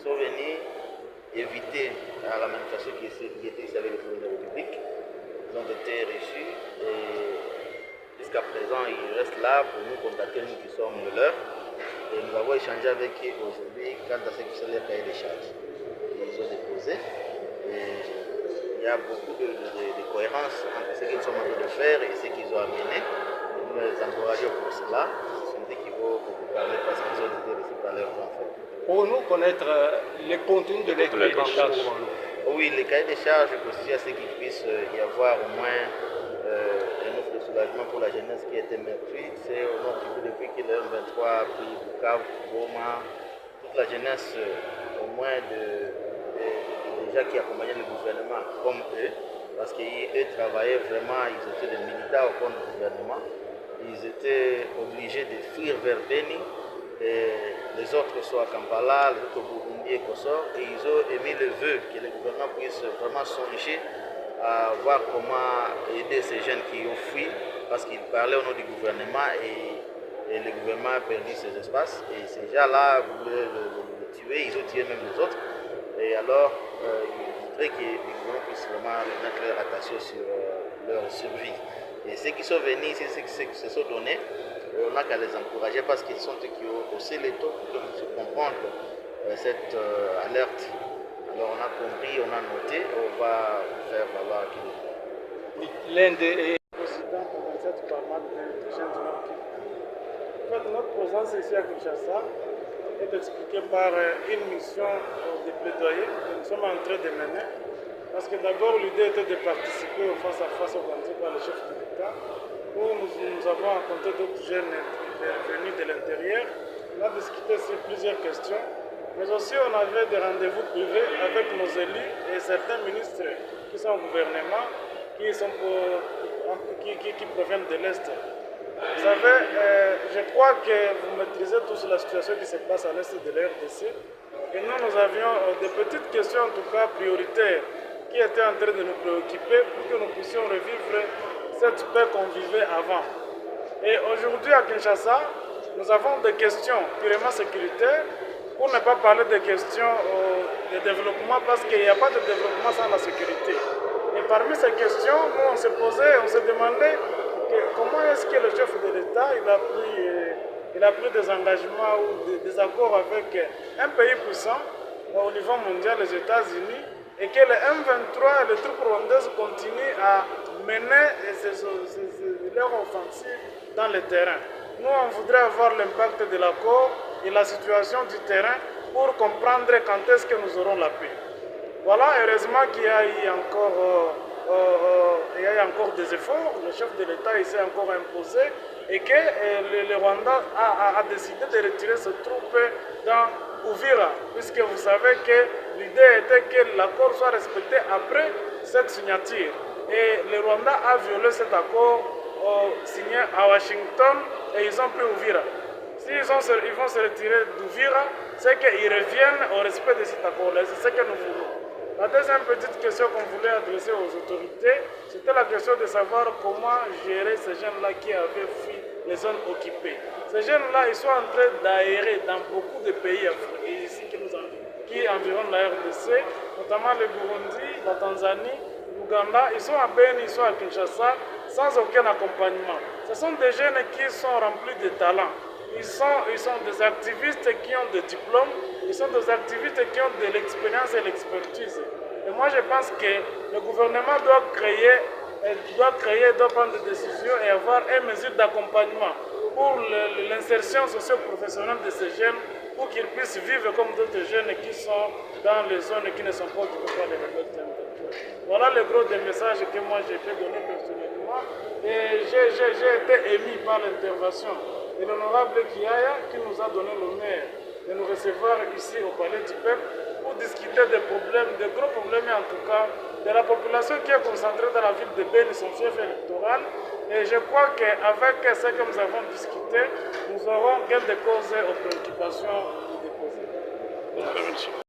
sont venus éviter à la manifestation qui était ici avec le président de la République. Ils ont été reçus et jusqu'à présent ils restent là pour nous contacter, nous qui sommes de l'heure. Et nous avons échangé avec eux aujourd'hui quant à ce qui sont les cahiers des charges qu'ils ont déposés. Et il y a beaucoup de cohérence entre ce qu'ils sont en train de faire et ce qu'ils ont amené. Nous les encourageons pour cela. Ce sont des qui vont beaucoup parler parce qu'ils ont été reçus par leurs enfants. Pour-nous connaître les contenus de les cahiers des charges? Oui, les cahiers des charges constituent à ce qu'il puisse y avoir au moins un offre de soulagement pour la jeunesse qui était meurtrie. C'est au Nord Kivu depuis que le M23 a pris Bukavu, Goma, toute la jeunesse au moins des gens qui accompagnaient le gouvernement comme eux, parce qu'eux travaillaient vraiment, ils étaient des militaires au compte du gouvernement. Ils étaient obligés de fuir vers Beni. Et les autres sont à Kampala, les autres au Burundi et Kossor, et ils ont émis le vœu que le gouvernement puisse vraiment songer à voir comment aider ces jeunes qui ont fui, parce qu'ils parlaient au nom du gouvernement et le gouvernement a perdu ces espaces. Et ces gens-là voulaient le tuer, ils ont tué même les autres. Et alors, ils voudraient que le gouvernement puisse vraiment mettre leur attention sur leur survie. Et ceux qui sont venus ici, ceux qui se sont donnés, on n'a qu'à les encourager parce qu'ils sont ceux qui ont haussé les taux pour que nous puissions comprendre cette alerte. Alors on a compris, on a noté, on va faire valoir qu'il est. L'un des président pour cette parlement de jeunes du Nord Kivu. En fait, notre présence ici à Kinshasa est expliquée par une mission de plaidoyer que nous sommes en train de mener. Parce que d'abord, l'idée était de participer au face-à-face organisé par le chef de l'État, où nous avons rencontré d'autres jeunes venus de l'intérieur. On a discuté sur plusieurs questions, mais aussi on avait des rendez-vous privés avec nos élus et certains ministres qui sont au gouvernement, qui proviennent de l'Est. Vous savez, je crois que vous maîtrisez tous la situation qui se passe à l'Est de la RDC. Et nous avions des petites questions, en tout cas prioritaires, qui étaient en train de nous préoccuper pour que nous puissions revivre cette paix qu'on vivait avant. Et aujourd'hui à Kinshasa, nous avons des questions purement sécuritaires, pour ne pas parler des questions de développement, parce qu'il n'y a pas de développement sans la sécurité. Et parmi ces questions, nous on se demandait comment est-ce que le chef de l'État il a pris des engagements ou des accords avec un pays puissant au niveau mondial, les États-Unis, et que le M23 et les troupes rwandaises continuent à mener leur offensive dans le terrain. Nous, on voudrait avoir l'impact de l'accord et la situation du terrain pour comprendre quand est-ce que nous aurons la paix. Voilà, heureusement qu'il y a eu encore des efforts. Le chef de l'État s'est encore imposé et que le Rwanda a décidé de retirer ses troupes dans Uvira, puisque vous savez que l'idée était que l'accord soit respecté après cette signature. Et le Rwanda a violé cet accord signé à Washington et ils ont pris Uvira. S'ils vont se retirer d'Uvira, c'est qu'ils reviennent au respect de cet accord-là. C'est ce que nous voulons. La deuxième petite question qu'on voulait adresser aux autorités, c'était la question de savoir comment gérer ces jeunes-là qui avaient fui les zones occupées. Ces jeunes-là, ils sont en train d'aérer dans beaucoup de pays africains, ici qui environnent la RDC, notamment le Burundi, la Tanzanie, l'Ouganda. Ils sont à Beni, ils sont à Kinshasa, sans aucun accompagnement. Ce sont des jeunes qui sont remplis de talent. Ils sont des activistes qui ont des diplômes, ils sont des activistes qui ont de l'expérience et l'expertise. Et moi je pense que le gouvernement doit prendre des décisions et avoir une mesure d'accompagnement pour l'insertion socio-professionnelle de ces jeunes, pour qu'ils puissent vivre comme d'autres jeunes qui sont dans les zones qui ne sont pas occupées par les rebelles. Voilà le gros des messages que moi j'ai fait donner personnellement. Et j'ai été ému par l'intervention de l'honorable Kiaya qui nous a donné l'honneur de nous recevoir ici au Palais du Peuple pour discuter des problèmes, des gros problèmes en tout cas, de la population qui est concentrée dans la ville de Beni, son chef électoral. Et je crois qu'avec ce que nous avons discuté, nous aurons gain de cause aux préoccupations déposées.